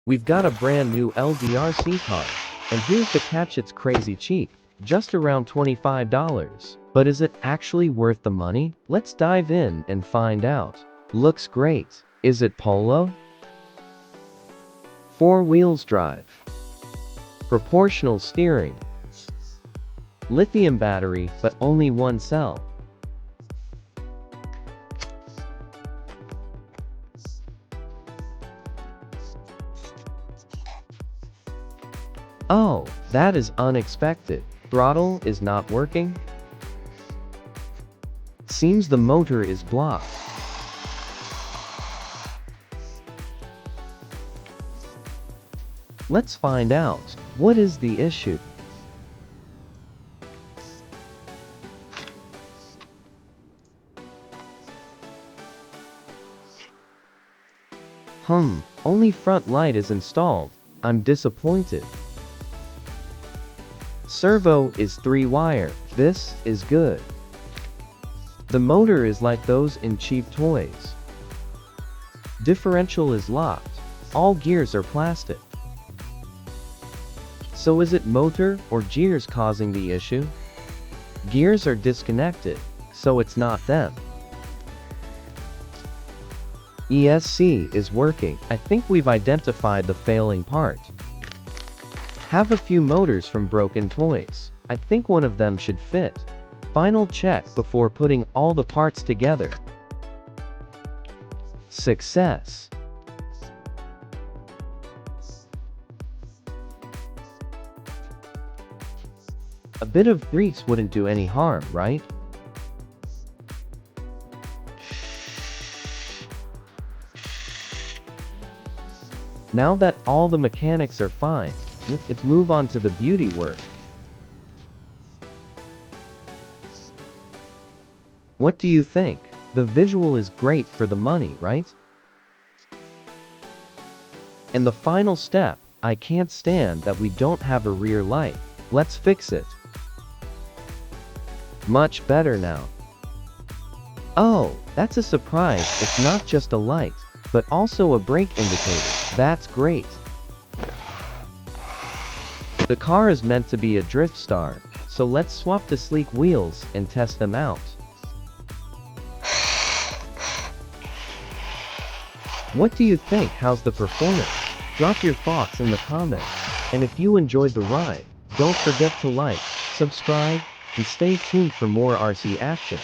We've got a brand new LDRC car, and here's the catch: it's crazy cheap, just around $25. But is it actually worth the money? Let's dive in and find out. Looks great. Is it Polo? 4 wheels drive. Proportional steering. Lithium battery, but only one cell. Oh, that is unexpected. Throttle is not working? Seems the motor is blocked. Let's find out. What is the issue? Only front light is installed. I'm disappointed. Servo is 3-wire. This is good. The motor is like those in cheap toys. Differential is locked. All gears are plastic. So is it motor or gears causing the issue? Gears are disconnected, so it's not them. ESC is working. I think we've identified the failing part. Have a few motors from broken toys. I think one of them should fit. Final check before putting all the parts together. Success. A bit of grease wouldn't do any harm, right? Now that all the mechanics are fine, let's move on to the beauty work. What do you think? The visual is great for the money, right? And the final step, I can't stand that we don't have a rear light. Let's fix it. Much better now. Oh, that's a surprise. It's not just a light, but also a brake indicator. That's great. The car is meant to be a drift star, so let's swap the sleek wheels and test them out. What do you think? How's the performance? Drop your thoughts in the comments. And if you enjoyed the ride, don't forget to like, subscribe, and stay tuned for more RC action.